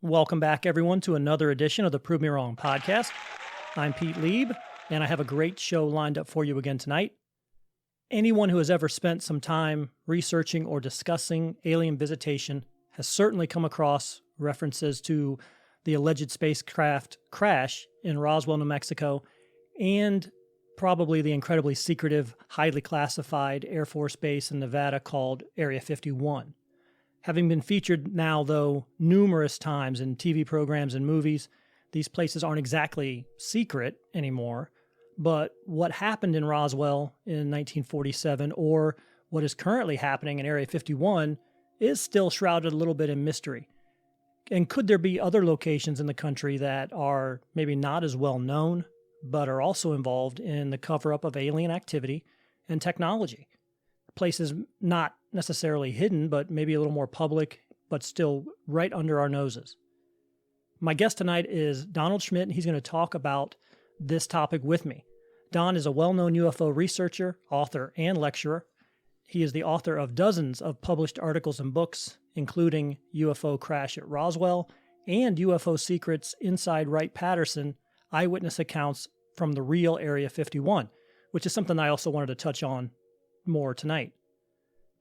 Welcome back, everyone, to another edition of the Prove Me Wrong podcast. I'm Pete Lieb, and I have a great show lined up for you again tonight. Anyone who has ever spent some time researching or discussing alien visitation has certainly come across references to the alleged spacecraft crash in Roswell, New Mexico, and probably the incredibly secretive, highly classified Air Force base in Nevada called Area 51. Having been featured now, though, numerous times in TV programs and movies, these places aren't exactly secret anymore. But what happened in Roswell in 1947, or what is currently happening in Area 51, is still shrouded a little bit in mystery. And could there be other locations in the country that are maybe not as well known, but are also involved in the cover-up of alien activity and technology? Places not necessarily hidden, but maybe a little more public, but still right under our noses. My guest tonight is Donald Schmitt, and he's going to talk about this topic with me. Don is a well-known UFO researcher, author, and lecturer. He is the author of dozens of published articles and books, including UFO Crash at Roswell and UFO Secrets Inside Wright-Patterson, Eyewitness Accounts from the Real Area 51, which is something I also wanted to touch on more tonight.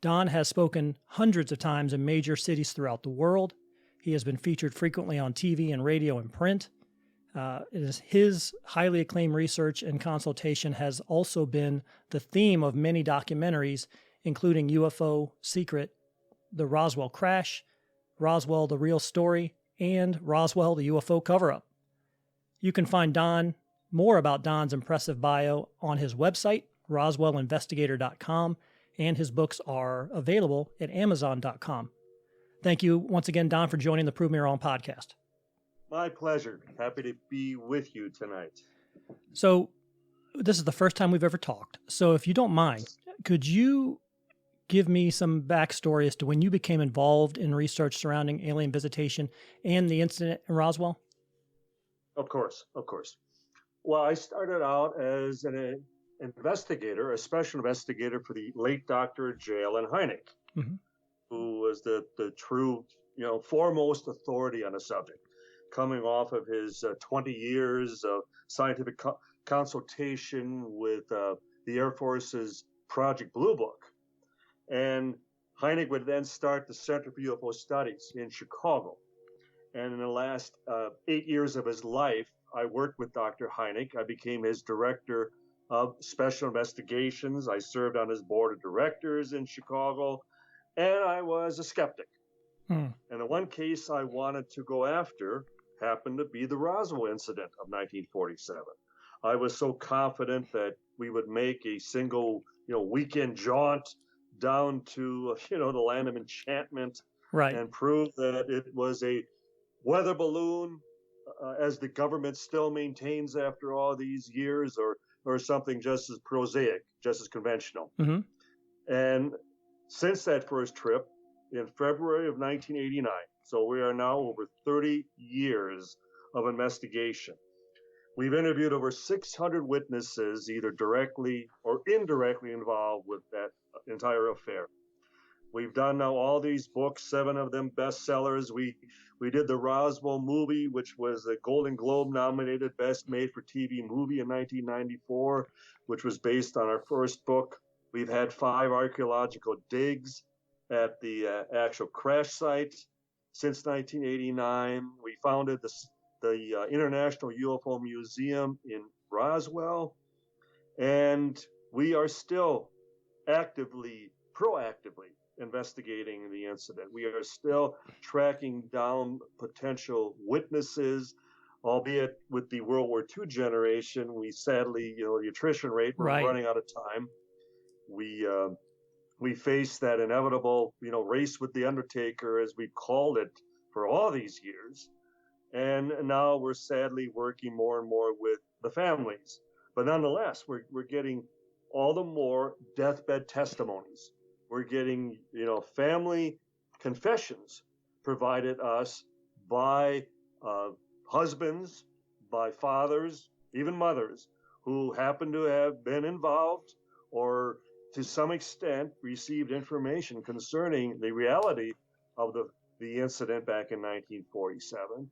Don has spoken hundreds of times in major cities throughout the world. He has been featured frequently on TV and radio and print. His highly acclaimed research and consultation has also been the theme of many documentaries, including UFO Secret, The Roswell Crash, Roswell, The Real Story, and Roswell, The UFO Cover-Up. You can find more about Don's impressive bio on his website, roswellinvestigator.com, and his books are available at amazon.com. Thank you once again, Don, for joining the Prove Me Wrong podcast. My pleasure. Happy to be with you tonight. So this is the first time we've ever talked. So if you don't mind, could you give me some backstory as to when you became involved in research surrounding alien visitation and the incident in Roswell? Of course. Well, I started out as an investigator, a special investigator for the late Dr. J.L.N. Hynek, who was the true, foremost authority on the subject, coming off of his 20 years of scientific consultation with the Air Force's Project Blue Book. And Hynek would then start the Center for UFO Studies in Chicago. And in the last 8 years of his life, I worked with Dr. Hynek. I became his director of special investigations. I served on his board of directors in Chicago, and I was a skeptic. And the one case I wanted to go after happened to be the Roswell incident of 1947. I was so confident that we would make a single, weekend jaunt down to, the land of enchantment, right, and prove that it was a weather balloon, as the government still maintains after all these years, or something just as prosaic, just as conventional. And since that first trip in February of 1989, so we are now over 30 years of investigation. We've interviewed over 600 witnesses, either directly or indirectly involved with that entire affair. We've done now all these books, 7 of them bestsellers. We did the Roswell movie, which was a Golden Globe nominated Best Made for TV movie in 1994, which was based on our first book. We've had 5 archaeological digs at the actual crash site since 1989. We founded the International UFO Museum in Roswell, and we are still proactively investigating the incident. We are still tracking down potential witnesses, albeit with the World War II generation, we sadly, the attrition rate, we're running out of time. We face that inevitable, race with the Undertaker, as we called it for all these years. And now we're sadly working more and more with the families. But nonetheless, we're getting all the more deathbed testimonies. We're getting, family confessions provided us by husbands, by fathers, even mothers, who happen to have been involved or to some extent received information concerning the reality of the the incident back in 1947.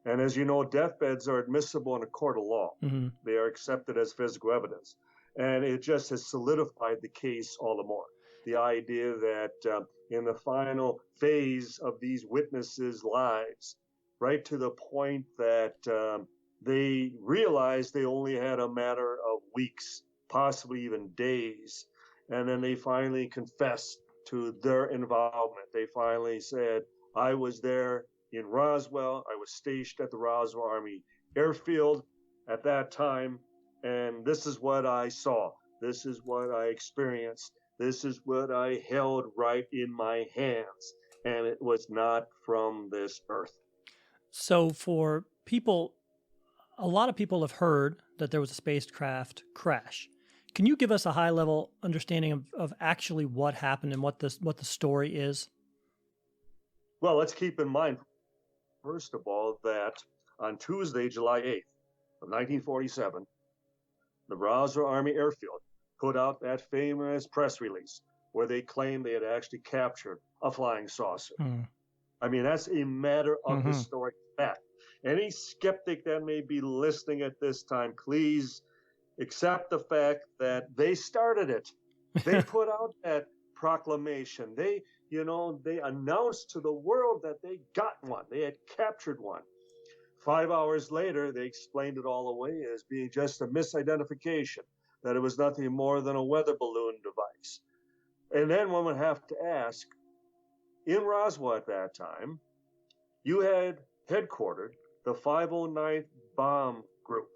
And as you know, deathbeds are admissible in a court of law. Mm-hmm. They are accepted as physical evidence. And it just has solidified the case all the more. The idea that in the final phase of these witnesses' lives, right to the point that they realized they only had a matter of weeks, possibly even days, and then they finally confessed to their involvement. They finally said, I was there in Roswell. I was stationed at the Roswell Army Airfield at that time, and this is what I saw. This is what I experienced. This is what I held right in my hands, and it was not from this earth. So for people, a lot of people have heard that there was a spacecraft crash. Can you give us a high-level understanding of actually what happened and what the story is? Well, let's keep in mind, first of all, that on Tuesday, July 8th of 1947, the Roswell Army Airfield put out that famous press release where they claimed they had actually captured a flying saucer. I mean, that's a matter of historic fact. Any skeptic that may be listening at this time, please accept the fact that they started it. They put out that proclamation. They announced to the world that they got one. They had captured one. 5 hours later, they explained it all away as being just a misidentification, that it was nothing more than a weather balloon device. And then one would have to ask, in Roswell at that time, you had headquartered the 509th Bomb Group.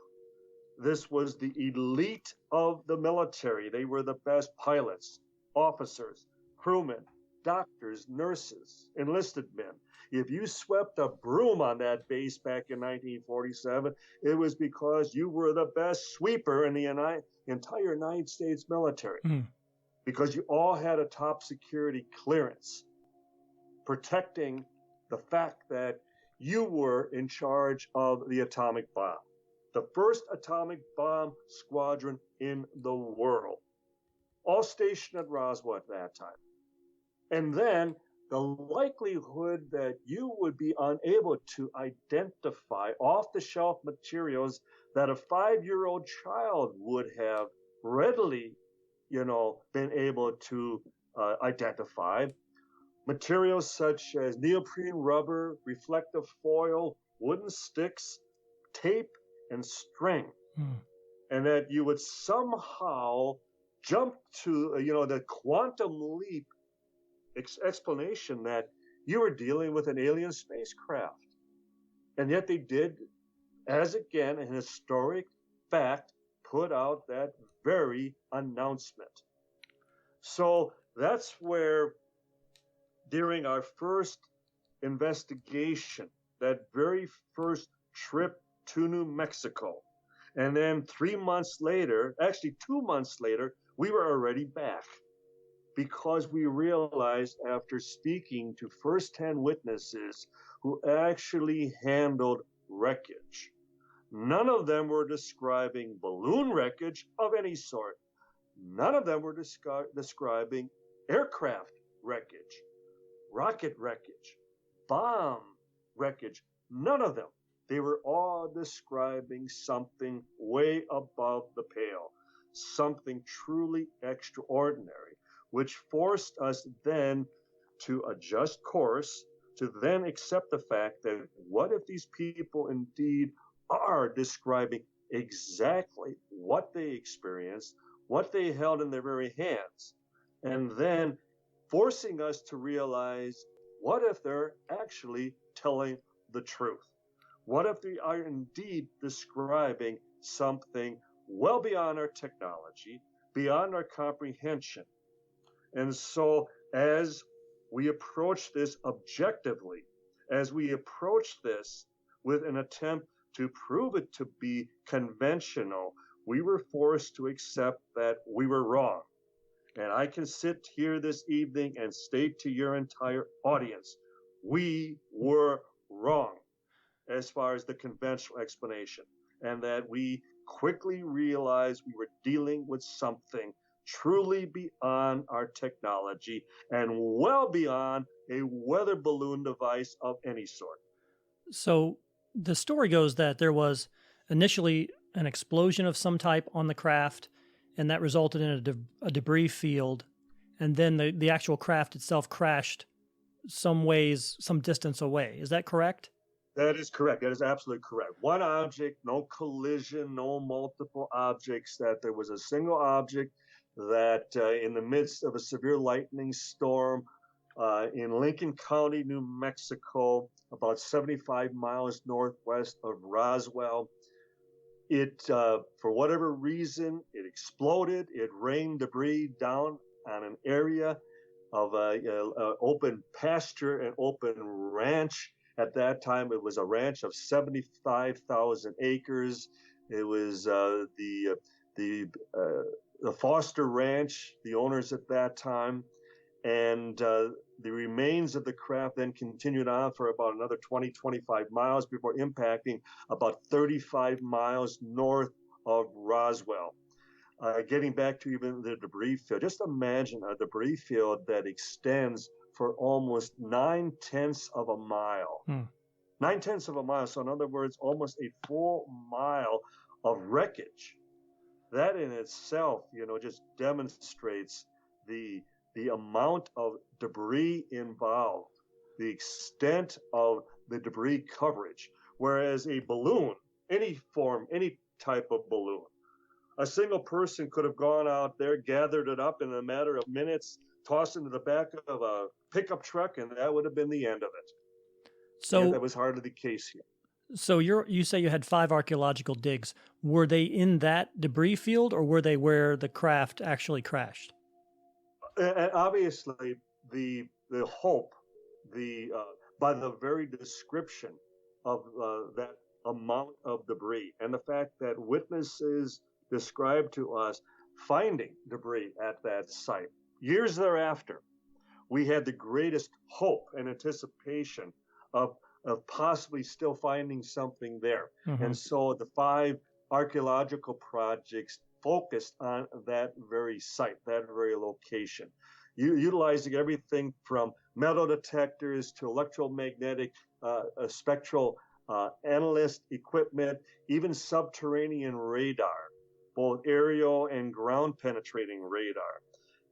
This was the elite of the military. They were the best pilots, officers, crewmen, doctors, nurses, enlisted men. If you swept a broom on that base back in 1947, it was because you were the best sweeper in the entire United States military, because you all had a top security clearance protecting the fact that you were in charge of the atomic bomb, the first atomic bomb squadron in the world, all stationed at Roswell at that time. And then the likelihood that you would be unable to identify off-the-shelf materials that a 5-year-old child would have readily, been able to identify. Materials such as neoprene rubber, reflective foil, wooden sticks, tape, and string. And that you would somehow jump to, the quantum leap explanation that you were dealing with an alien spacecraft. And yet they did, as again, an historic fact, put out that very announcement. So that's where, during our first investigation, that very first trip to New Mexico, and then 3 months later, actually 2 months later, we were already back, because we realized, after speaking to first-hand witnesses who actually handled wreckage, none of them were describing balloon wreckage of any sort. None of them were describing aircraft wreckage, rocket wreckage, bomb wreckage. None of them. They were all describing something way above the pale, something truly extraordinary, which forced us then to adjust course, to then accept the fact that what if these people indeed are describing exactly what they experienced, what they held in their very hands, and then forcing us to realize, what if they're actually telling the truth? What if they are indeed describing something well beyond our technology, beyond our comprehension? And so as we approach this objectively, as we approach this with an attempt to prove it to be conventional, we were forced to accept that we were wrong. And I can sit here this evening and state to your entire audience, we were wrong as far as the conventional explanation, and that we quickly realized we were dealing with something truly beyond our technology and well beyond a weather balloon device of any sort. So the story goes that there was initially an explosion of some type on the craft, and that resulted in a debris field, and then the actual craft itself crashed some distance away. Is that correct? That is correct. That is absolutely correct. One object, no collision, no multiple objects, that there was a single object that in the midst of a severe lightning storm in Lincoln County, New Mexico, about 75 miles northwest of Roswell, it, for whatever reason, it exploded. It rained debris down on an area of open pasture and open ranch. At that time, it was a ranch of 75,000 acres. It was the Foster Ranch, the owners at that time, and the remains of the craft then continued on for about another 20, 25 miles before impacting about 35 miles north of Roswell. Getting back to even the debris field, just imagine a debris field that extends for almost 9/10 of a mile. 9/10 of a mile. So in other words, almost a full mile of wreckage. That in itself, just demonstrates the amount of debris involved, the extent of the debris coverage. Whereas a balloon, any form, any type of balloon, a single person could have gone out there, gathered it up in a matter of minutes, tossed into the back of a pickup truck, and that would have been the end of it. So that was hardly the case here. So you say you had 5 archaeological digs. Were they in that debris field, or were they where the craft actually crashed? And obviously, the hope, by the very description of that amount of debris, and the fact that witnesses described to us finding debris at that site. Years thereafter, we had the greatest hope and anticipation of possibly still finding something there. Mm-hmm. And so the 5 archaeological projects focused on that very site, that very location, utilizing everything from metal detectors to electromagnetic spectral analyst equipment, even subterranean radar, both aerial and ground penetrating radar.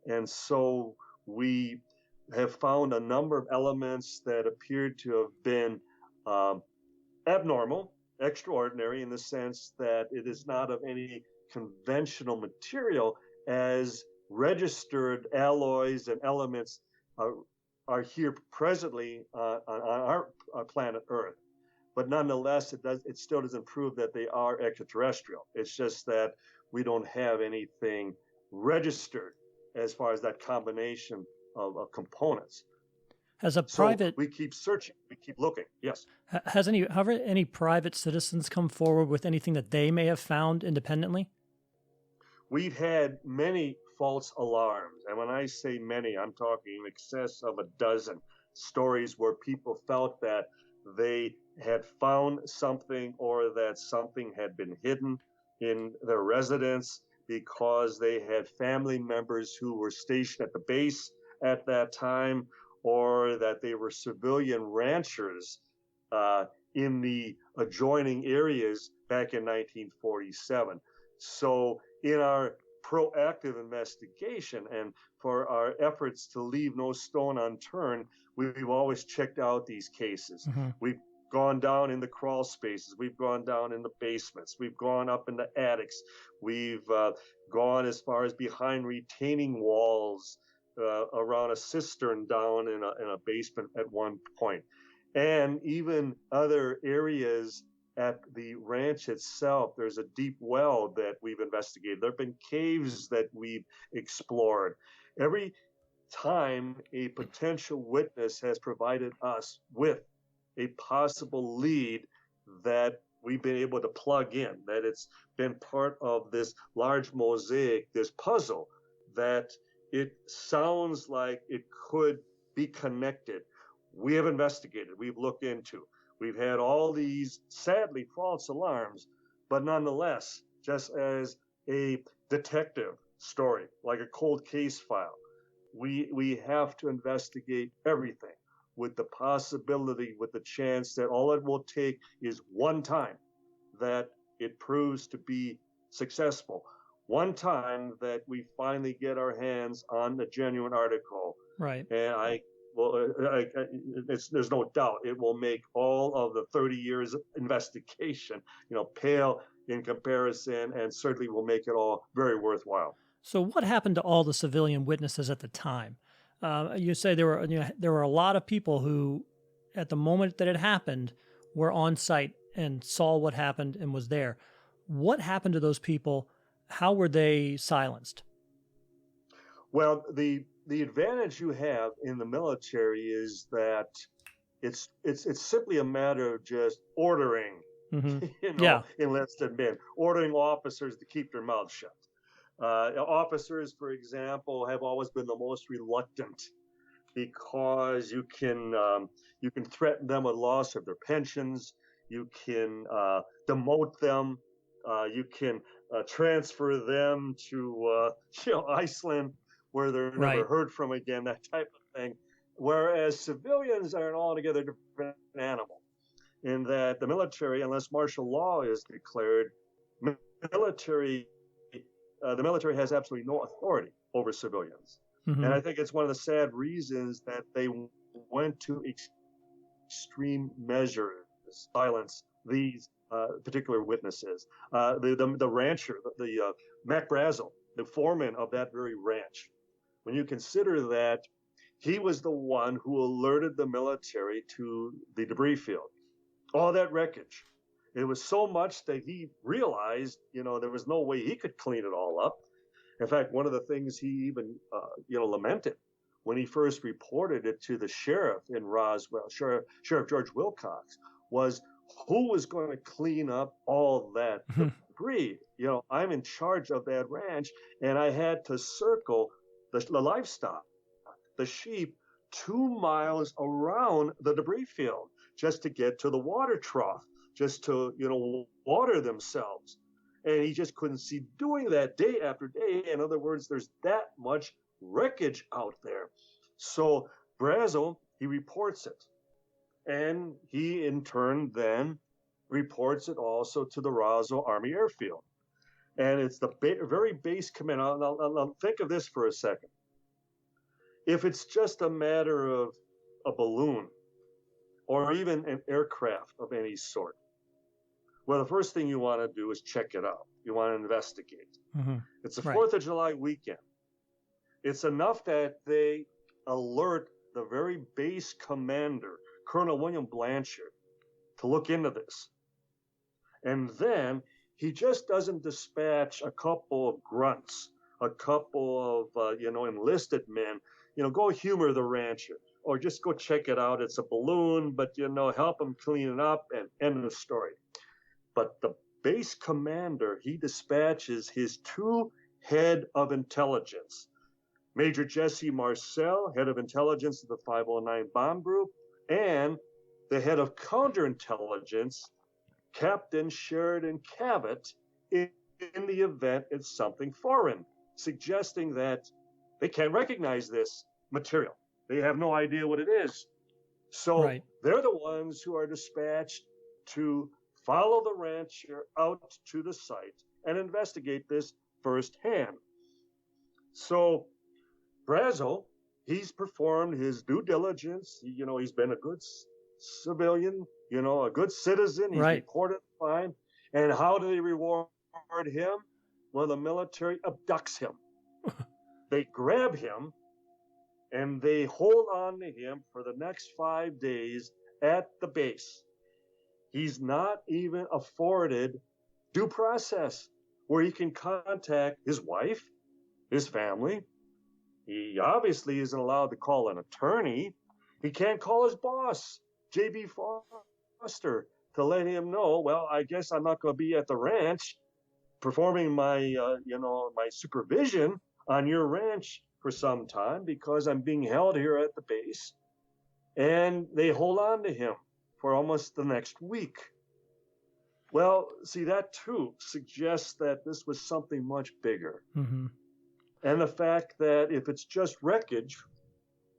And so we have found a number of elements that appeared to have been abnormal, extraordinary, in the sense that it is not of any conventional material, as registered alloys and elements are here presently on our planet Earth. But nonetheless, it still doesn't prove that they are extraterrestrial. It's just that we don't have anything registered as far as that combination of components. As a private, so we keep searching, we keep looking. Yes. Has any private citizens come forward with anything that they may have found independently? We've had many false alarms, and when I say many, I'm talking in excess of a dozen stories where people felt that they had found something or that something had been hidden in their residence because they had family members who were stationed at the base at that time, or that they were civilian ranchers in the adjoining areas back in 1947. So in our proactive investigation and for our efforts to leave no stone unturned, we've always checked out these cases. Mm-hmm. We've gone down in the crawl spaces. We've gone down in the basements. We've gone up in the attics. We've gone as far as behind retaining walls, around a cistern down in a basement at one point, and even other areas at the ranch itself. There's a deep well that we've investigated. There have been caves that we've explored. Every time a potential witness has provided us with a possible lead that we've been able to plug in, that it's been part of this large mosaic, this puzzle, that it sounds like it could be connected. We have investigated, we've looked into. We've had all these, sadly, false alarms, but nonetheless, just as a detective story, like a cold case file. We have to investigate everything with the possibility, with the chance that all it will take is one time that it proves to be successful. One time that we finally get our hands on the genuine article. Right. And there's no doubt it will make all of the 30 years of investigation, pale in comparison, and certainly will make it all very worthwhile. So what happened to all the civilian witnesses at the time? You say there were a lot of people who, at the moment that it happened, were on site and saw what happened and was there. What happened to those people? How were they silenced? Well, the advantage you have in the military is that it's simply a matter of just ordering, enlisted men, ordering officers to keep their mouths shut. Officers, for example, have always been the most reluctant because you can threaten them with loss of their pensions, you can demote them, you can transfer them to Iceland, where they're never heard from again, that type of thing. Whereas civilians are an altogether different animal, in that the military, unless martial law is declared, the military has absolutely no authority over civilians. Mm-hmm. And I think it's one of the sad reasons that they went to extreme measures to silence these particular witnesses. The rancher, the Mac Brazel, the foreman of that very ranch, when you consider that he was the one who alerted the military to the debris field, all that wreckage. It was so much that he realized, there was no way he could clean it all up. In fact, one of the things he even, lamented when he first reported it to the sheriff in Roswell, Sheriff George Wilcox, was who was going to clean up all that debris. I'm in charge of that ranch, and I had to circle the livestock, the sheep, 2 miles around the debris field just to get to the water trough, just to, water themselves. And he just couldn't see doing that day after day. In other words, there's that much wreckage out there. So Brazel, he reports it. And he, in turn, then reports it also to the Roswell Army Airfield. And it's the very base command. Now, think of this for a second. If it's just a matter of a balloon or even an aircraft of any sort, well, the first thing you want to do is check it out. You want to investigate. Mm-hmm. It's the 4th of July weekend. It's enough that they alert the very base commander, Colonel William Blanchard, to look into this. And then he just doesn't dispatch a couple of grunts, a couple of, enlisted men, go humor the rancher, or just go check it out. It's a balloon, but, help him clean it up and end the story. But the base commander, he dispatches his 2 head of intelligence, Major Jesse Marcel, head of intelligence of the 509 Bomb Group, and the head of counterintelligence, Captain Sheridan Cabot, in the event it's something foreign, suggesting that they can't recognize this material. They have no idea what it is. So they're the ones who are dispatched to follow the rancher out to the site and investigate this firsthand. So Brazel, he's performed his due diligence. He's been a good civilian, a good citizen. He's reported fine. And how do they reward him? Well, the military abducts him. They grab him and they hold on to him for the next 5 days at the base. He's not even afforded due process where he can contact his wife, his family. He obviously isn't allowed to call an attorney. He can't call his boss, J.B. Foster, to let him know, well, I guess I'm not going to be at the ranch performing my, my supervision on your ranch for some time because I'm being held here at the base. And they hold on to him for almost the next week. Well, see, that too suggests that this was something much bigger. Mm-hmm. And the fact that if it's just wreckage,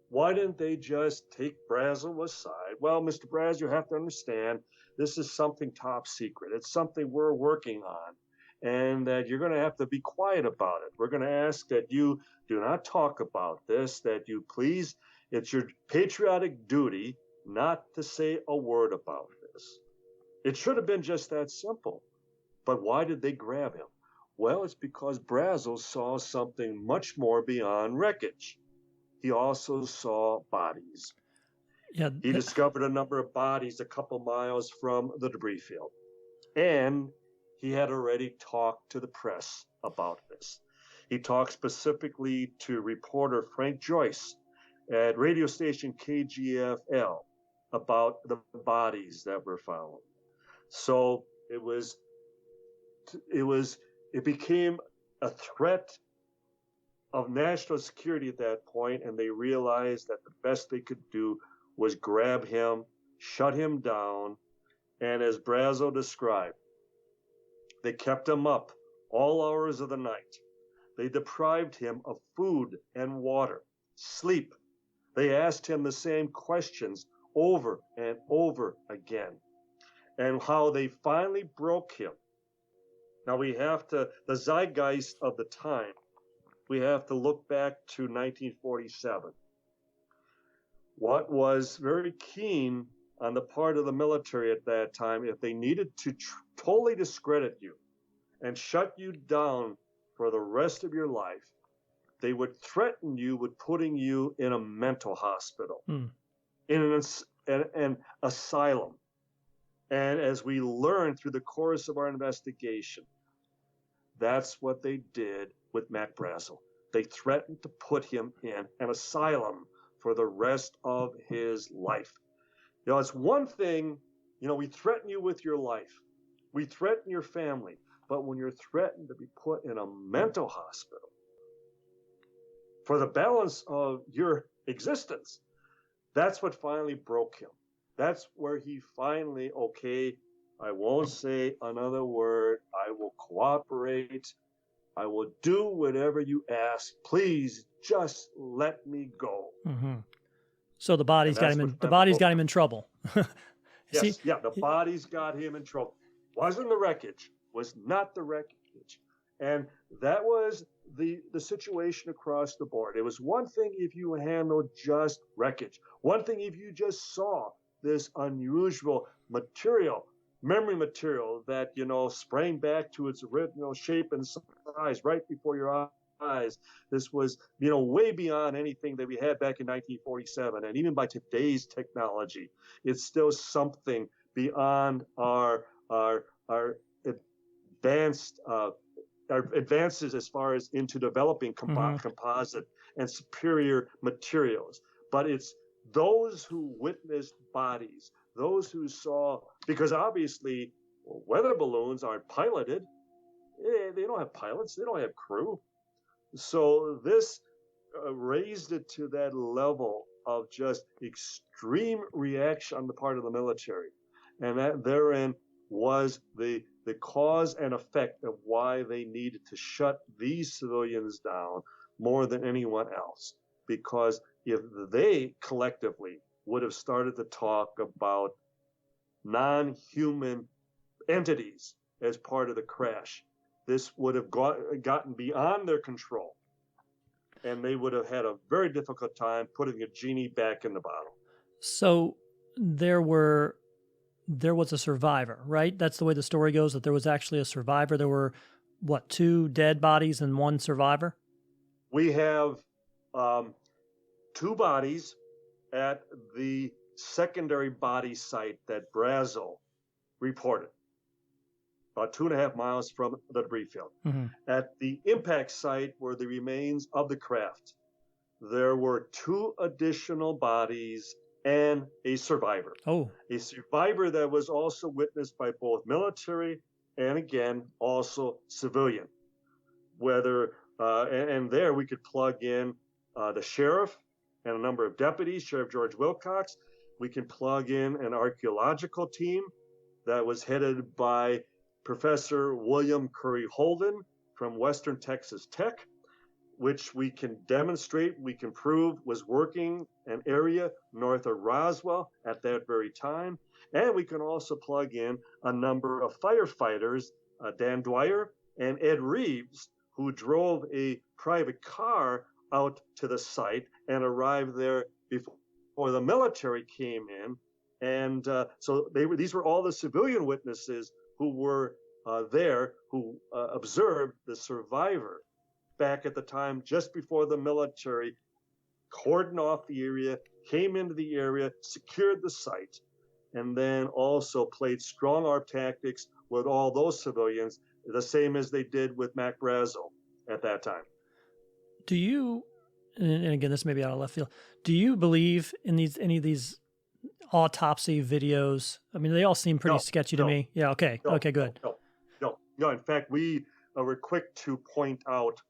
why didn't they just take Brazel aside? Well, Mr. Brazel, you have to understand, this is something top secret. It's something we're working on, and that you're going to have to be quiet about it. We're going to ask that you do not talk about this, that you please, it's your patriotic duty not to say a word about this. It should have been just that simple. But why did they grab him? Well, it's because Brazel saw something much more beyond wreckage. He also saw bodies. Yeah, He discovered a number of bodies a couple miles from the debris field. And he had already talked to the press about this. He talked specifically to reporter Frank Joyce at radio station KGFL about the bodies that were found. So it became a threat of national security at that point, and they realized that the best they could do was grab him, shut him down, and as Brazel described, they kept him up all hours of the night. They deprived him of food and water, sleep. They asked him the same questions over and over again, and how they finally broke him. Now the zeitgeist of the time, we have to look back to 1947. What was very keen on the part of the military at that time, if they needed to totally discredit you and shut you down for the rest of your life, they would threaten you with putting you in a mental hospital, in an asylum. And as we learned through the course of our investigation, that's what they did with Mac Brazel. They threatened to put him in an asylum for the rest of his life. It's one thing, we threaten you with your life. We threaten your family. But when you're threatened to be put in a mental hospital for the balance of your existence, that's what finally broke him. That's where he finally, okay, I won't say another word. I will cooperate. I will do whatever you ask. Please just let me go. Mm-hmm. So the bodies got him in. The bodies got him in trouble. Yes, the bodies got him in trouble. Wasn't the wreckage? Was not the wreckage, and that was the situation across the board. It was one thing if you handled just wreckage. One thing if you just saw this unusual material, memory material that, sprang back to its original shape and size right before your eyes. This was, way beyond anything that we had back in 1947. And even by today's technology, it's still something beyond our advances as far as into developing composite and superior materials. But it's those who witnessed bodies, those who saw, because obviously weather balloons aren't piloted. They don't have pilots. They don't have crew. So this raised it to that level of just extreme reaction on the part of the military. And that therein was the cause and effect of why they needed to shut these civilians down more than anyone else. Because if they collectively would have started to talk about non-human entities as part of the crash, this would have gotten beyond their control, and they would have had a very difficult time putting a genie back in the bottle. So there was a survivor, right? That's the way the story goes, that there was actually a survivor. There were, 2 dead bodies and 1 survivor? We have 2 bodies at the secondary body site that Brazel reported, about 2.5 miles from the debris field. Mm-hmm. At the impact site were the remains of the craft. There were 2 additional bodies and a survivor. Oh. A survivor that was also witnessed by both military and, again, also civilian. And there we could plug in the sheriff and a number of deputies, Sheriff George Wilcox. We can plug in an archaeological team that was headed by Professor William Curry Holden from Western Texas Tech. which we can demonstrate, we can prove was working an area north of Roswell at that very time. And we can also plug in a number of firefighters, Dan Dwyer and Ed Reeves, who drove a private car out to the site and arrived there before the military came in. And so these were all the civilian witnesses who were there, who observed the survivor back at the time, just before the military cordoned off the area, came into the area, secured the site, and then also played strong arm tactics with all those civilians, the same as they did with Mac Brazel at that time. Do you, and again, this may be out of left field, do you believe in any of these autopsy videos? I mean, they all seem pretty sketchy to me. Yeah, okay. Okay, good. No. In fact, we were quick to point out,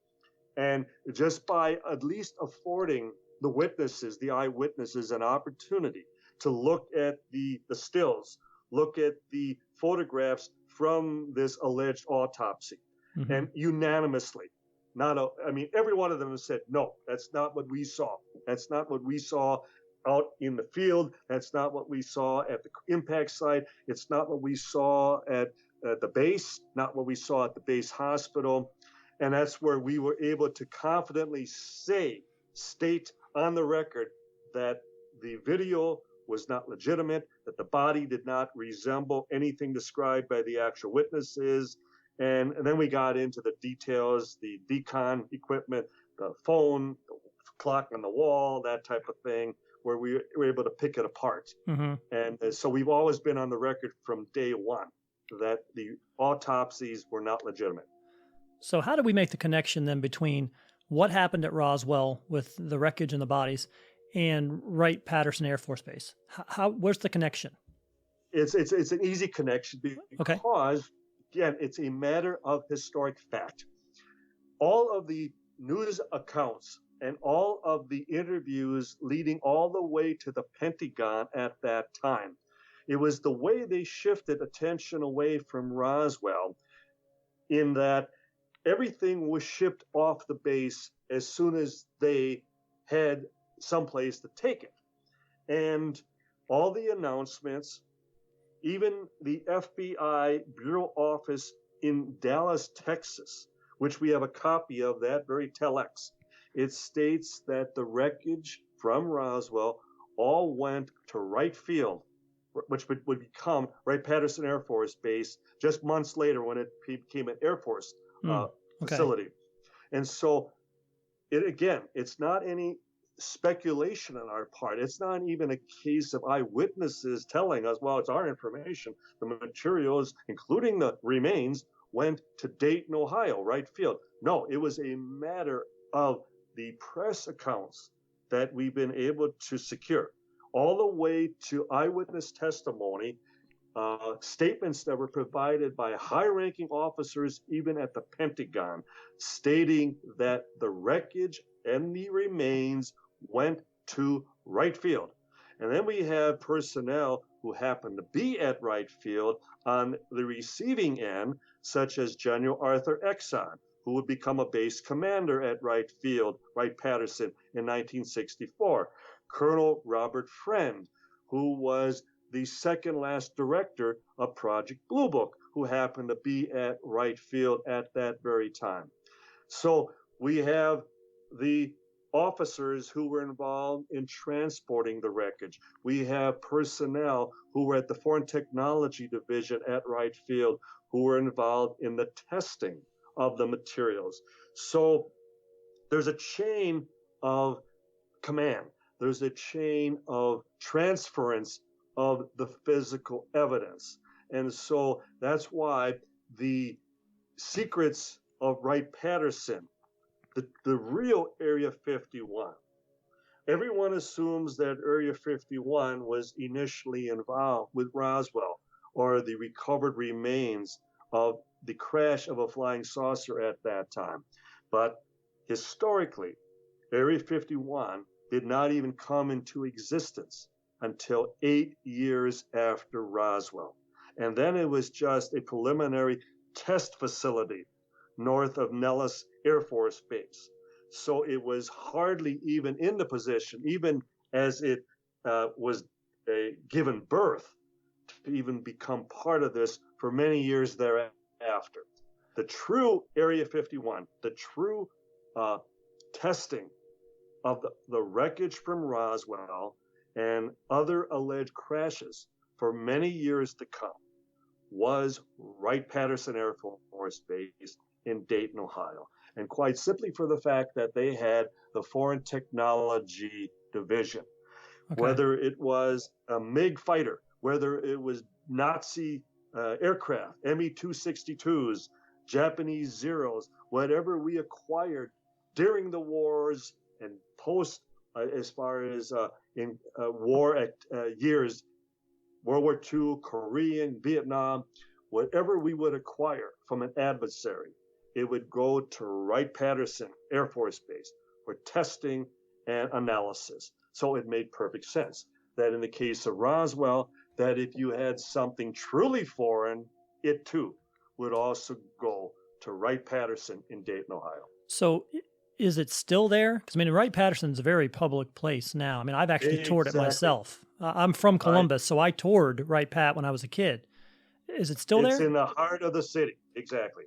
and just by at least affording the witnesses, the eyewitnesses, an opportunity to look at the stills, look at the photographs from this alleged autopsy, and unanimously, every one of them has said, no, that's not what we saw. That's not what we saw out in the field. That's not what we saw at the impact site. It's not what we saw at the base, not what we saw at the base hospital. And that's where we were able to confidently state on the record that the video was not legitimate, that the body did not resemble anything described by the actual witnesses. And then we got into the details, the decon equipment, the phone, the clock on the wall, that type of thing, where we were able to pick it apart. And so we've always been on the record from day one that the autopsies were not legitimate. So how do we make the connection then between what happened at Roswell with the wreckage and the bodies and Wright-Patterson Air Force Base? Where's the connection? It's an easy connection because, again, it's a matter of historic fact. All of the news accounts and all of the interviews leading all the way to the Pentagon at that time, it was the way they shifted attention away from Roswell, in that everything was shipped off the base as soon as they had someplace to take it. And all the announcements, even the FBI Bureau office in Dallas, Texas, which we have a copy of that very telex, it states that the wreckage from Roswell all went to Wright Field, which would become Wright-Patterson Air Force Base just months later when it became an Air Force facility. And so, it's not any speculation on our part. It's not even a case of eyewitnesses telling us, well, it's our information. The materials, including the remains, went to Dayton, Ohio, Wright Field. No, it was a matter of the press accounts that we've been able to secure, all the way to eyewitness testimony, statements that were provided by high-ranking officers, even at the Pentagon, stating that the wreckage and the remains went to Wright Field. And then we have personnel who happened to be at Wright Field on the receiving end, such as General Arthur Exon, who would become a base commander at Wright Field, Wright-Patterson, in 1964. Colonel Robert Friend, who was the second last director of Project Blue Book, who happened to be at Wright Field at that very time. So we have the officers who were involved in transporting the wreckage. We have personnel who were at the Foreign Technology Division at Wright Field who were involved in the testing of the materials. So there's a chain of command. There's a chain of transference of the physical evidence. And so that's why the secrets of Wright-Patterson, the real Area 51, everyone assumes that Area 51 was initially involved with Roswell or the recovered remains of the crash of a flying saucer at that time. But historically, Area 51 did not even come into existence until 8 years after Roswell. And then it was just a preliminary test facility north of Nellis Air Force Base. So it was hardly even in the position, even as it was given birth, to even become part of this for many years thereafter. The true Area 51, the true testing of the wreckage from Roswell and other alleged crashes for many years to come was Wright-Patterson Air Force Base in Dayton, Ohio. And quite simply for the fact that they had the Foreign Technology Division. Okay. Whether it was a MiG fighter, whether it was Nazi aircraft, Me-262s, Japanese Zeros, whatever we acquired during the wars and post, as far as in war years, World War II, Korean, Vietnam, whatever we would acquire from an adversary, it would go to Wright-Patterson Air Force Base for testing and analysis. So it made perfect sense that in the case of Roswell, that if you had something truly foreign, it too would also go to Wright-Patterson in Dayton, Ohio. So is it still there? Because, I mean, Wright-Patterson's a very public place now. I mean, I've actually toured it myself. I'm from Columbus, so I toured Wright-Pat when I was a kid. Is it still there? It's in the heart of the city, exactly.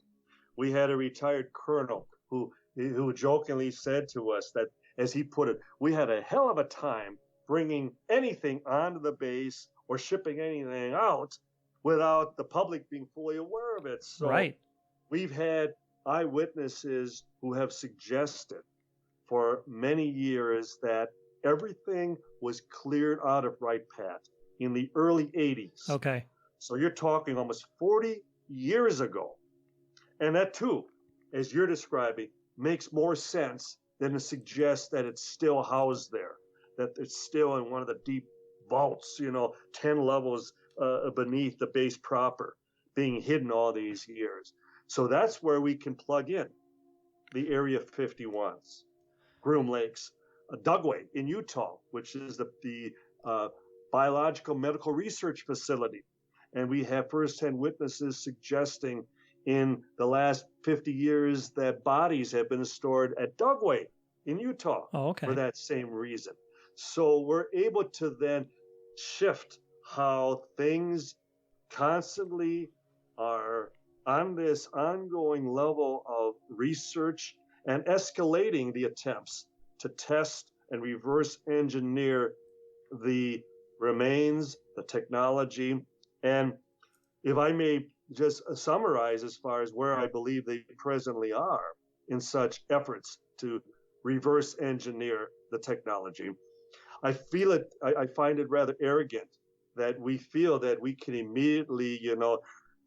We had a retired colonel who jokingly said to us that, as he put it, we had a hell of a time bringing anything onto the base or shipping anything out without the public being fully aware of it. So right. We've had eyewitnesses who have suggested for many years that everything was cleared out of Wright-Pat in the early 80s. Okay. So you're talking almost 40 years ago. And that too, as you're describing, makes more sense than to suggest that it's still housed there, that it's still in one of the deep vaults, 10 levels beneath the base proper, being hidden all these years. So that's where we can plug in the Area 51s, Groom Lakes, Dugway in Utah, which is the biological medical research facility. And we have firsthand witnesses suggesting in the last 50 years that bodies have been stored at Dugway in Utah for that same reason. So we're able to then shift how things constantly are on this ongoing level of research and escalating the attempts to test and reverse engineer the remains, the technology. And if I may just summarize as far as where I believe they presently are in such efforts to reverse engineer the technology, I find it rather arrogant that we feel that we can immediately,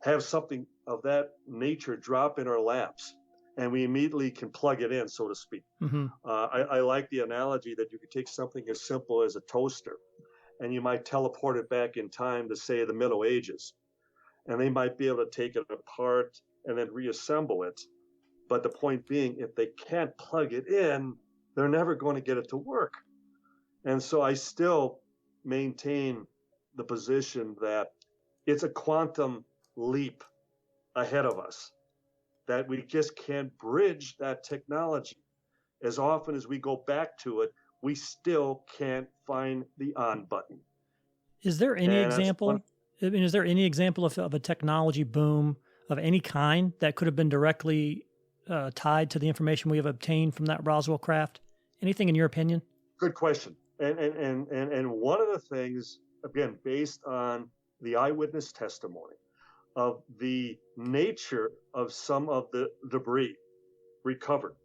have something of that nature drop in our laps and we immediately can plug it in, so to speak. Mm-hmm. I like the analogy that you could take something as simple as a toaster and you might teleport it back in time to, say, the Middle Ages. And they might be able to take it apart and then reassemble it. But the point being, if they can't plug it in, they're never going to get it to work. And so I still maintain the position that it's a quantum leap ahead of us, that we just can't bridge that technology. As often as we go back to it, we still can't find the on button. Is there any example? Is there any example of a technology boom of any kind that could have been directly tied to the information we have obtained from that Roswell craft? Anything in your opinion? Good question. And one of the things, again, based on the eyewitness testimony of the nature of some of the debris recovered,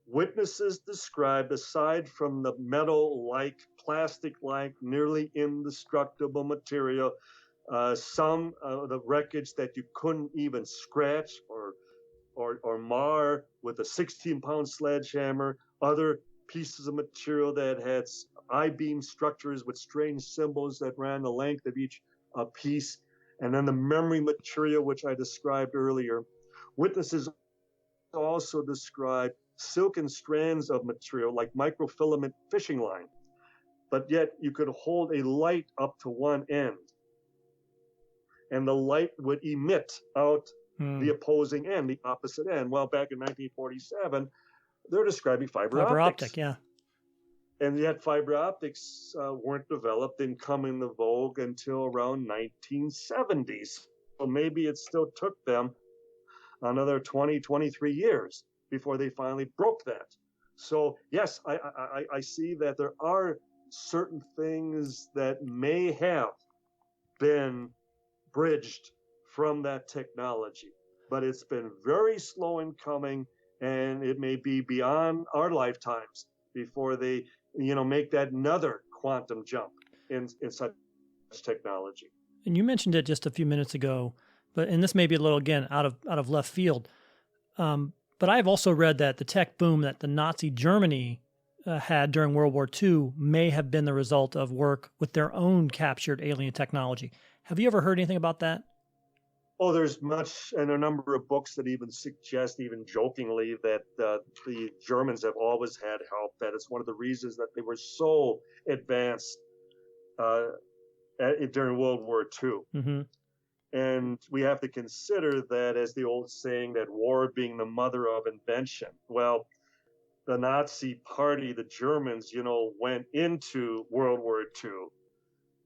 witnesses described, aside from the metal-like, plastic-like, nearly indestructible material, some of the wreckage that you couldn't even scratch or mar with a 16-pound sledgehammer, other pieces of material that had I-beam structures with strange symbols that ran the length of each piece, and then the memory material, which I described earlier. Witnesses also described silken strands of material like microfilament fishing line, but yet you could hold a light up to one end, and the light would emit out the opposing end, the opposite end. Well, back in 1947, they're describing fiber Fiber optics. optic, yeah. And yet fiber optics weren't developed and come into vogue until around 1970s. So maybe it still took them another 20, 23 years before they finally broke that. So yes, I see that there are certain things that may have been bridged from that technology, but it's been very slow in coming, and it may be beyond our lifetimes before they, make that another quantum jump in such technology. And you mentioned it just a few minutes ago, and this may be a little, again, out of left field. But I've also read that the tech boom that the Nazi Germany had during World War II may have been the result of work with their own captured alien technology. Have you ever heard anything about that? Oh, there's much, and a number of books that even suggest, even jokingly, that the Germans have always had help, that it's one of the reasons that they were so advanced during World War II. Mm-hmm. And we have to consider that, as the old saying, that war being the mother of invention. Well, the Nazi party, the Germans, went into World War II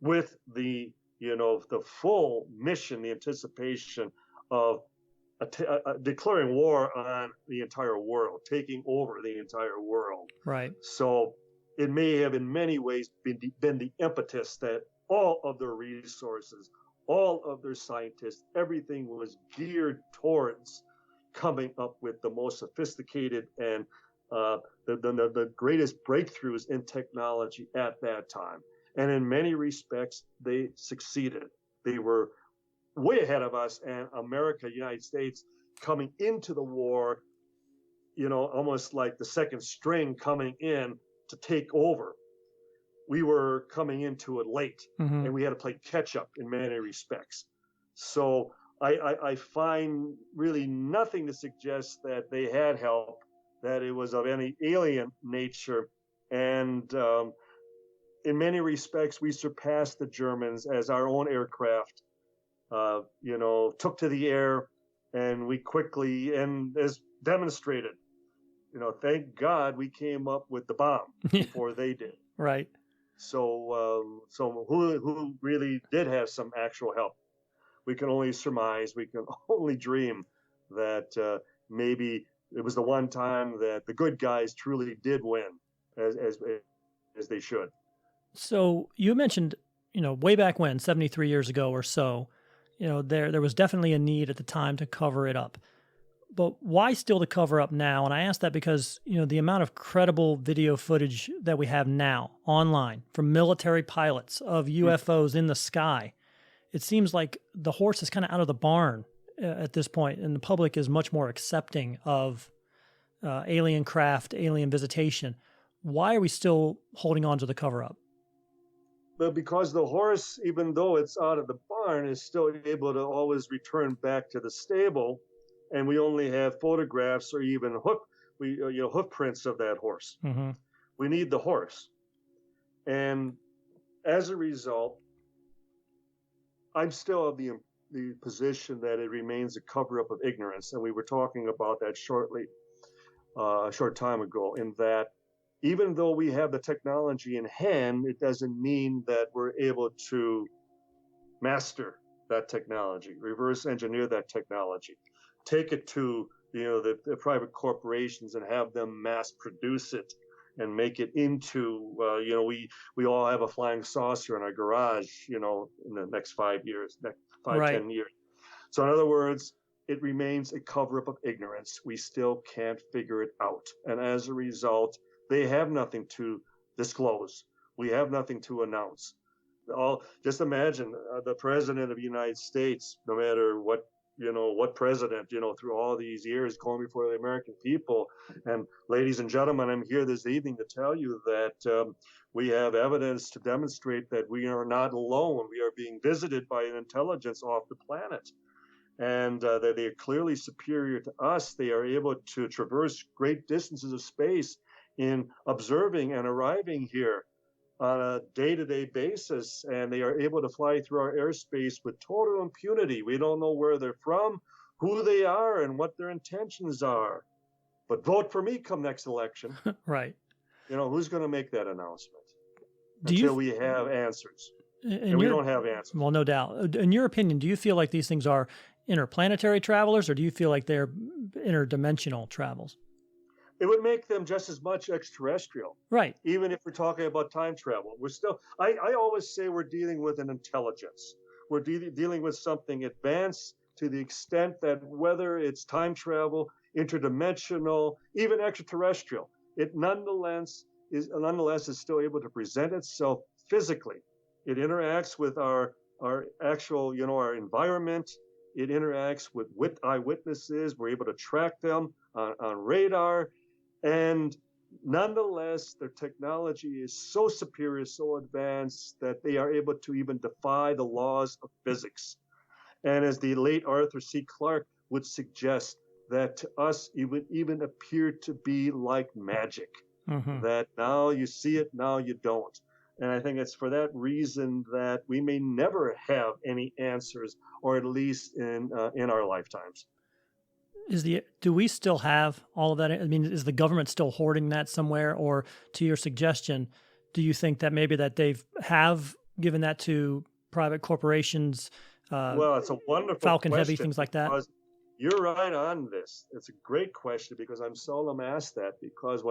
with the full mission, the anticipation of declaring war on the entire world, taking over the entire world. Right. So it may have in many ways been the impetus that all of their resources, all of their scientists, everything was geared towards coming up with the most sophisticated and the greatest breakthroughs in technology at that time. And in many respects, they succeeded. They were way ahead of us, and America, United States, coming into the war, almost like the second string coming in to take over. We were coming into it late, mm-hmm. and we had to play catch up in many respects. So I find really nothing to suggest that they had help, that it was of any alien nature, and in many respects, we surpassed the Germans as our own aircraft, took to the air, and we quickly, and as demonstrated, thank God we came up with the bomb before they did. Right. So who really did have some actual help? We can only surmise, we can only dream that maybe it was the one time that the good guys truly did win, as they should. So you mentioned, way back when, 73 years ago or so, there was definitely a need at the time to cover it up. But why still to cover up now? And I ask that because, the amount of credible video footage that we have now online from military pilots of UFOs in the sky, it seems like the horse is kind of out of the barn at this point, and the public is much more accepting of alien craft, alien visitation. Why are we still holding on to the cover-up? But because the horse, even though it's out of the barn, is still able to always return back to the stable, and we only have photographs or even hoof prints of that horse. Mm-hmm. We need the horse, and as a result, I'm still of the position that it remains a cover-up of ignorance, and we were talking about that shortly, a short time ago, in that even though we have the technology in hand, it doesn't mean that we're able to master that technology, reverse engineer that technology, take it to the private corporations and have them mass produce it and make it into we all have a flying saucer in our garage in the next 5 years, next 5, right. 10 years. So in other words, it remains a cover-up of ignorance. We still can't figure it out, and as a result, they have nothing to disclose. We have nothing to announce. Just imagine the president of the United States, no matter what president, through all these years going before the American people. And ladies and gentlemen, I'm here this evening to tell you that we have evidence to demonstrate that we are not alone. We are being visited by an intelligence off the planet. And that they are clearly superior to us. They are able to traverse great distances of space in observing and arriving here on a day-to-day basis, and they are able to fly through our airspace with total impunity. We don't know where they're from, who they are, and what their intentions are. But vote for me come next election. Right. Who's going to make that announcement Do until you, we have answers? and we don't have answers. Well, no doubt. In your opinion, do you feel like these things are interplanetary travelers, or do you feel like they're interdimensional travels? It would make them just as much extraterrestrial. Right. Even if we're talking about time travel. We're still, I always say we're dealing with an intelligence. We're dealing with something advanced to the extent that whether it's time travel, interdimensional, even extraterrestrial, it nonetheless is still able to present itself physically. It interacts with our actual, our environment. It interacts with eyewitnesses. We're able to track them on radar. And nonetheless, their technology is so superior, so advanced that they are able to even defy the laws of physics. And as the late Arthur C. Clarke would suggest, that to us it would even appear to be like magic, that now you see it, now you don't. And I think it's for that reason that we may never have any answers, or at least in our lifetimes. Do we still have all of that? I mean, is the government still hoarding that somewhere? Or to your suggestion, do you think that maybe that have given that to private corporations? Well, it's a wonderful Falcon question, Heavy, things like that. You're right on this. It's a great question because I'm seldom asked that. Because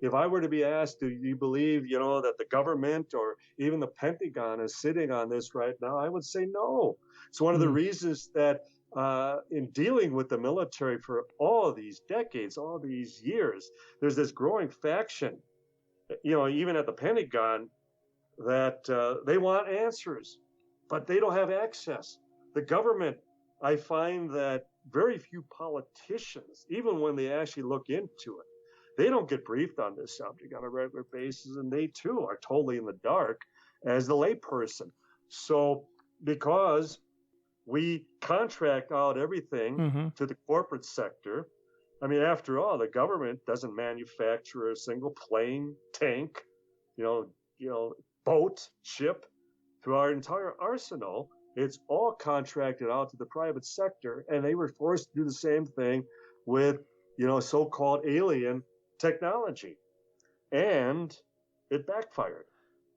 if I were to be asked, do you believe, that the government or even the Pentagon is sitting on this right now? I would say no. It's one of the reasons that in dealing with the military for all these decades, all these years, there's this growing faction, even at the Pentagon, that they want answers, but they don't have access. The government, I find that very few politicians, even when they actually look into it, they don't get briefed on this subject on a regular basis, and they too are totally in the dark as the layperson. So because we contract out everything to the corporate sector, I mean, after all, the government doesn't manufacture a single plane, tank, boat, ship. Through our entire arsenal, it's all contracted out to the private sector, and they were forced to do the same thing with, so-called alien technology. And it backfired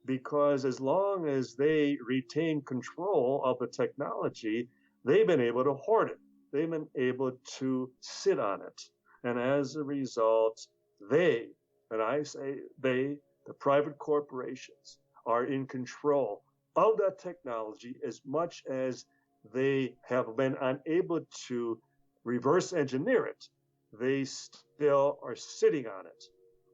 because as long as they retain control of the technology, they've been able to hoard it. They've been able to sit on it. And as a result, the private corporations, are in control of that technology as much as they have been unable to reverse engineer it. They still are sitting on it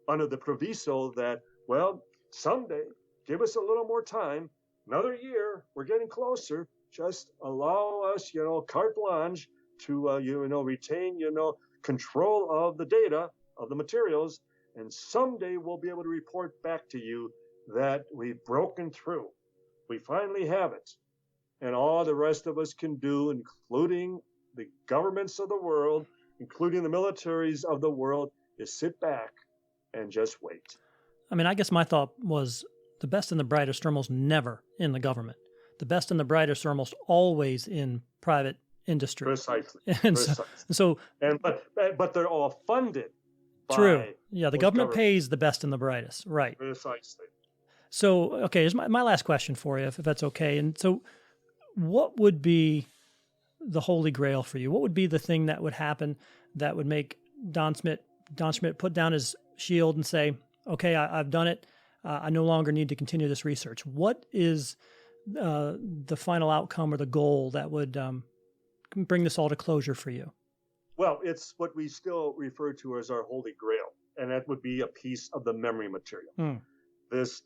under the proviso that, well, someday, give us a little more time, another year, we're getting closer, just allow us, carte blanche to, retain, control of the data, of the materials, and someday we'll be able to report back to you that we've broken through. We finally have it. And all the rest of us can do, including the governments of the world, including the militaries of the world, is sit back and just wait. I mean, I guess my thought was the best and the brightest are almost never in the government. The best and the brightest are almost always in private industry. Precisely. But they're all funded. True. Yeah, the government pays the best and the brightest. Right. Precisely. So, okay, here's my last question for you, if that's okay. And so what would be the holy grail for you? What would be the thing that would happen that would make Don Schmitt put down his shield and say, okay, I've done it. I no longer need to continue this research. What is the final outcome or the goal that would bring this all to closure for you? Well, it's what we still refer to as our holy grail, and that would be a piece of the memory material. This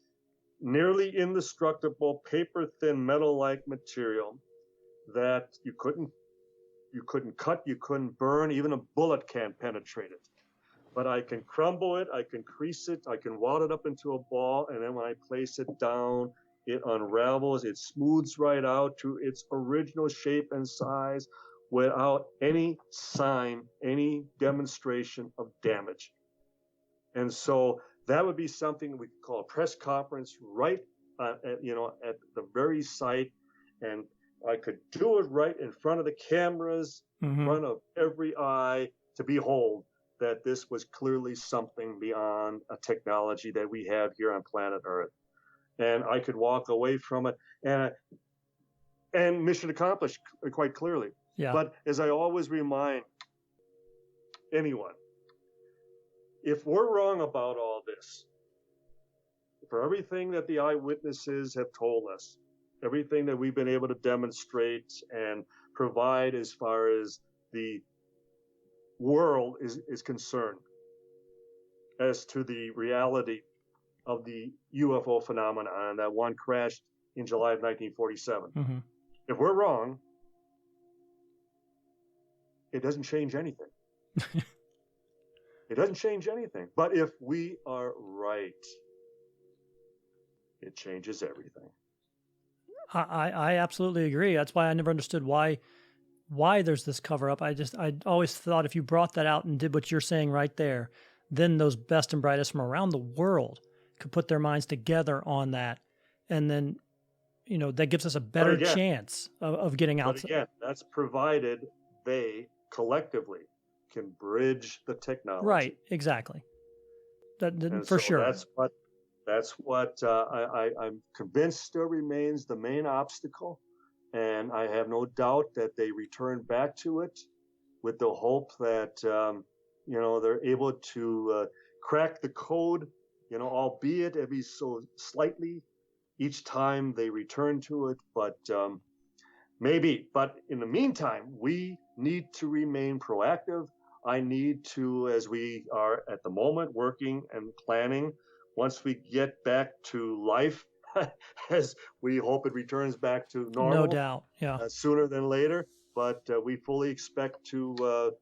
nearly indestructible, paper-thin, metal-like material that you couldn't cut, you couldn't burn, even a bullet can't penetrate it. But I can crumble it, I can crease it, I can wad it up into a ball, and then when I place it down, it unravels, it smooths right out to its original shape and size without any sign, any demonstration of damage. And so that would be something we could call a press conference right at the very site, and I could do it right in front of the cameras, in front of every eye to behold that this was clearly something beyond a technology that we have here on planet Earth. And I could walk away from it and mission accomplished quite clearly. Yeah. But as I always remind anyone, if we're wrong about all this, for everything that the eyewitnesses have told us, everything that we've been able to demonstrate and provide as far as the world is concerned, as to the reality of the UFO phenomenon that one crashed in July of 1947. Mm-hmm. If we're wrong, it doesn't change anything. It doesn't change anything. But if we are right, it changes everything. I absolutely agree. That's why I never understood why there's this cover up. I always thought if you brought that out and did what you're saying right there, then those best and brightest from around the world could put their minds together on that. And then, that gives us a better chance of getting out. But again, that's provided they collectively can bridge the technology. Right, exactly. For sure. That's what I'm convinced still remains the main obstacle. And I have no doubt that they return back to it with the hope that, they're able to crack the code, albeit every so slightly each time they return to it. But maybe. But in the meantime, we need to remain proactive. I need to, as we are at the moment working and planning, once we get back to life, as we hope it returns back to normal. No doubt, yeah. Sooner than later, but we fully expect to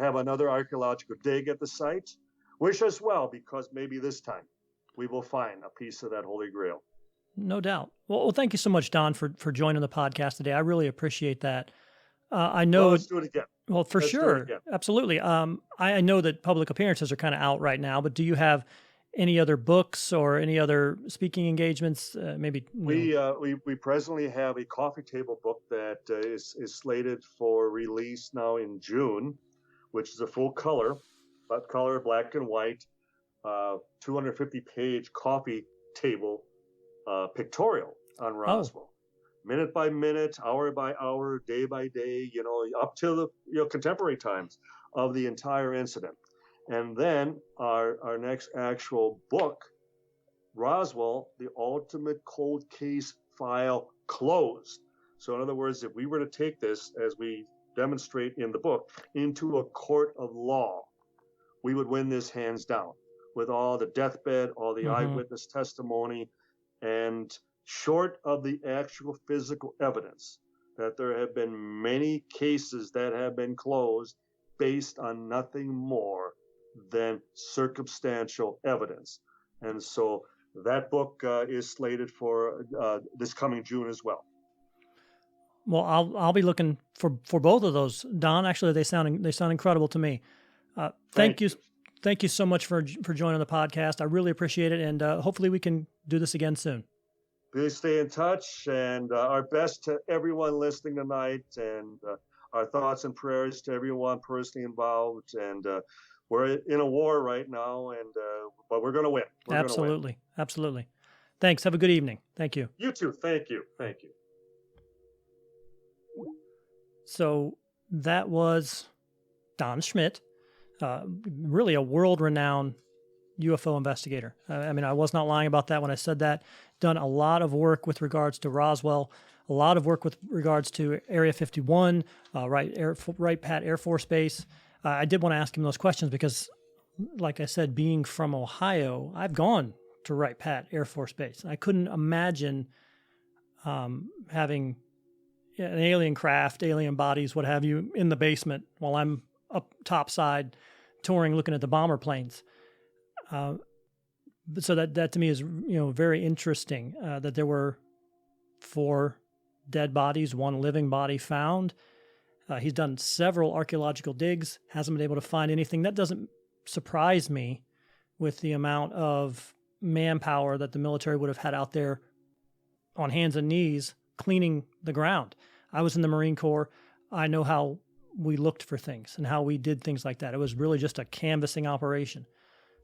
have another archaeological dig at the site. Wish us well, because maybe this time we will find a piece of that Holy Grail. No doubt. Well, thank you so much, Don, for joining the podcast today. I really appreciate that. I know. Well, let's do it again. Well, for sure. Absolutely. I know that public appearances are kind of out right now, but do you have any other books or any other speaking engagements? We presently have a coffee table book that is slated for release now in June, which is a full color black and white, 250-page coffee table pictorial on Roswell. Minute by minute, hour by hour, day by day, up to the contemporary times of the entire incident. And then our next actual book, Roswell, the ultimate cold case file closed. So in other words, if we were to take this, as we demonstrate in the book, into a court of law, we would win this hands down with all the deathbed, all the eyewitness testimony, and short of the actual physical evidence, that there have been many cases that have been closed based on nothing more than circumstantial evidence. And so that book is slated for this coming June as well. Well, I'll be looking for both of those, Don. Actually, they sound incredible to me. Thank you so much for joining the podcast. I really appreciate it, and hopefully we can do this again soon. Please stay in touch, and our best to everyone listening tonight, and our thoughts and prayers to everyone personally involved. And we're in a war right now, but we're going to win. Absolutely. Thanks. Have a good evening. Thank you. You too. Thank you. So that was Don Schmitt, really a world-renowned UFO investigator. I was not lying about that when I said that. Done a lot of work with regards to Roswell, a lot of work with regards to Area 51, Wright-Pat Air Force Base. I did want to ask him those questions because, like I said, being from Ohio, I've gone to Wright-Pat Air Force Base. I couldn't imagine having an alien craft, alien bodies, what have you, in the basement while I'm up topside touring, looking at the bomber planes. So that to me is very interesting that there were 4 dead bodies, 1 living body found. He's done several archaeological digs, hasn't been able to find anything. That doesn't surprise me with the amount of manpower that the military would have had out there on hands and knees cleaning the ground. I was in the Marine Corps. I know how we looked for things and how we did things like that. It was really just a canvassing operation.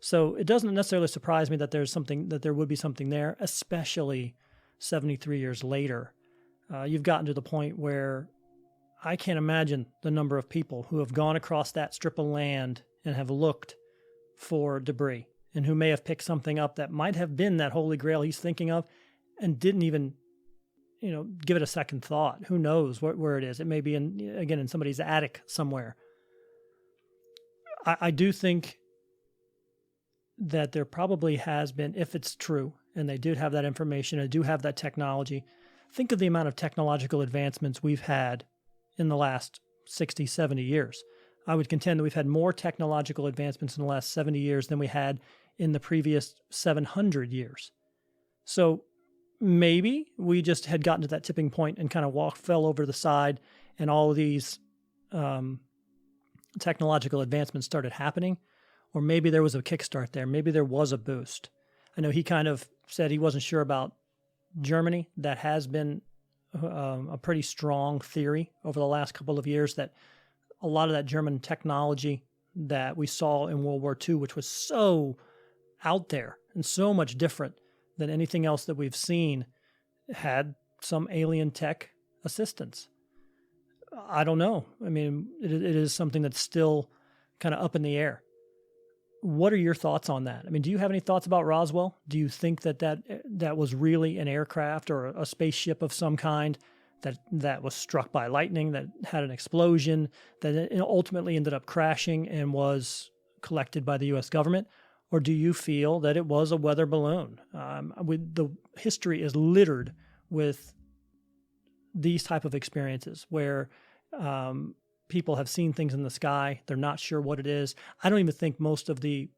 So it doesn't necessarily surprise me that there would be something there, especially 73 years later. You've gotten to the point where I can't imagine the number of people who have gone across that strip of land and have looked for debris and who may have picked something up that might have been that Holy Grail he's thinking of and didn't even, give it a second thought. Who knows where it is? It may be in somebody's attic somewhere. I do think that there probably has been, if it's true, and they did have that information and do have that technology. Think of the amount of technological advancements we've had in the last 60, 70 years. I would contend that we've had more technological advancements in the last 70 years than we had in the previous 700 years. So maybe we just had gotten to that tipping point and kind of fell over the side, and all of these technological advancements started happening. Or maybe there was a kickstart there. Maybe there was a boost. I know he kind of said he wasn't sure about Germany. That has been a pretty strong theory over the last couple of years, that a lot of that German technology that we saw in World War II, which was so out there and so much different than anything else that we've seen, had some alien tech assistance. I don't know. I mean, it is something that's still kind of up in the air. What are your thoughts on that? I mean, do you have any thoughts about Roswell? Do you think that was really an aircraft or a spaceship of some kind that was struck by lightning, that had an explosion, that it ultimately ended up crashing and was collected by the U.S. government? Or do you feel that it was a weather balloon? The history is littered with these type of experiences where people have seen things in the sky. They're not sure what it is. I don't even think most of the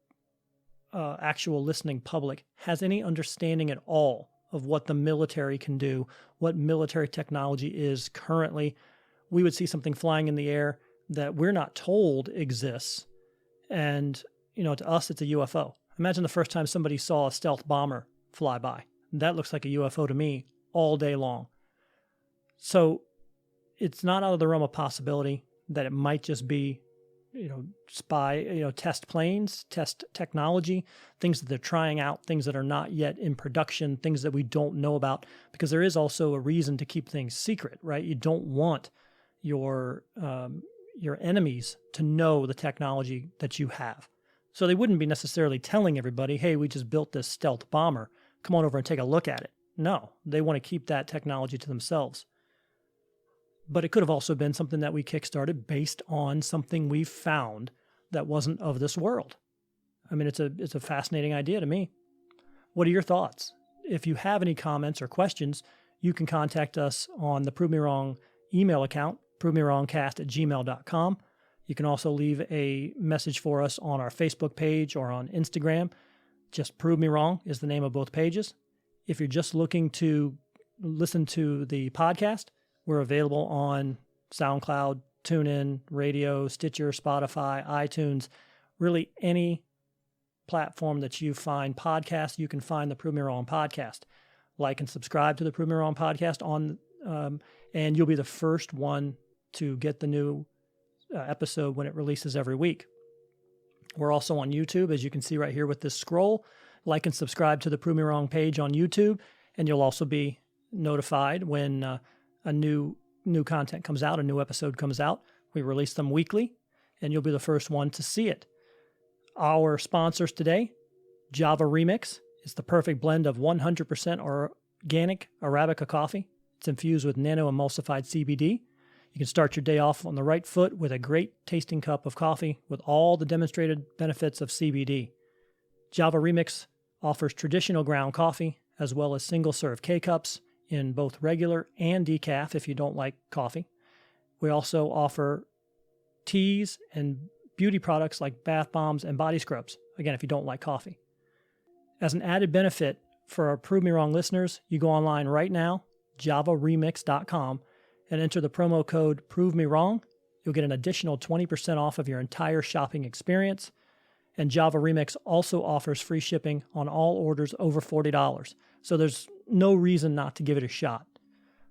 actual listening public has any understanding at all of what the military can do, what military technology is currently. We would see something flying in the air that we're not told exists. And, to us, it's a UFO. Imagine the first time somebody saw a stealth bomber fly by. That looks like a UFO to me all day long. So it's not out of the realm of possibility that it might just be, test planes, test technology, things that they're trying out, things that are not yet in production, things that we don't know about, because there is also a reason to keep things secret, right? You don't want your enemies to know the technology that you have. So they wouldn't be necessarily telling everybody, hey, we just built this stealth bomber. Come on over and take a look at it. No, they want to keep that technology to themselves. But it could have also been something that we kickstarted based on something we found that wasn't of this world. I mean, it's a fascinating idea to me. What are your thoughts? If you have any comments or questions, you can contact us on the Prove Me Wrong email account, provemewrongcast@gmail.com. You can also leave a message for us on our Facebook page or on Instagram. Just Prove Me Wrong is the name of both pages. If you're just looking to listen to the podcast, we're available on SoundCloud, Tunein Radio, Stitcher, Spotify, iTunes, really any platform that you find podcasts, you can find the Prove Me Wrong podcast. Like and subscribe to the Prove Me Wrong podcast and you'll be the first one to get the new episode when it releases every week. We're also on YouTube, as you can see right here with this scroll. Like and subscribe to the Prove Me Wrong page on YouTube, and you'll also be notified when a new content comes out, a new episode comes out. We release them weekly, and you'll be the first one to see it. Our sponsors today, Javaremix, is the perfect blend of 100% organic Arabica coffee. It's infused with nano-emulsified CBD. You can start your day off on the right foot with a great tasting cup of coffee with all the demonstrated benefits of CBD. Javaremix offers traditional ground coffee as well as single-serve K-cups in both regular and decaf if you don't like coffee. We also offer teas and beauty products like bath bombs and body scrubs, again, if you don't like coffee. As an added benefit for our Prove Me Wrong listeners, you go online right now, javaremix.com, and enter the promo code Prove Me Wrong. You'll get an additional 20% off of your entire shopping experience. And Javaremix also offers free shipping on all orders over $40. So there's no reason not to give it a shot.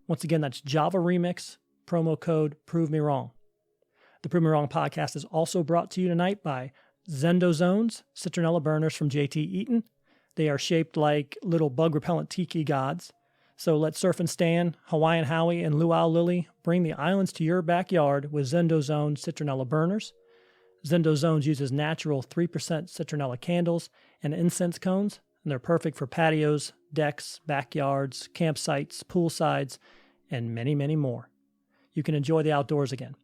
Once again, that's Javaremix, promo code Prove Me Wrong. The Prove Me Wrong podcast is also brought to you tonight by ZendoZones citronella burners from JT Eaton. They are shaped like little bug-repellent tiki gods. So let Surf and Stan, Hawaiian Howie, and Luau Lily bring the islands to your backyard with ZendoZones citronella burners. ZendoZones uses natural 3% citronella candles and incense cones, and they're perfect for patios, decks, backyards, campsites, poolsides, and many, many more. You can enjoy the outdoors again.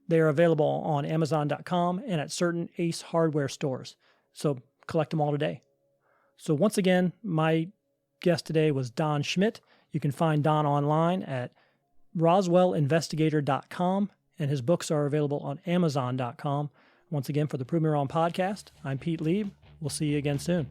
They are available on Amazon.com and at certain Ace Hardware stores, so collect them all today. So once again, my guest today was Don Schmitt. You can find Don online at roswellinvestigator.com, and his books are available on Amazon.com. Once again, for the Prove Me Wrong podcast, I'm Pete Lieb. We'll see you again soon.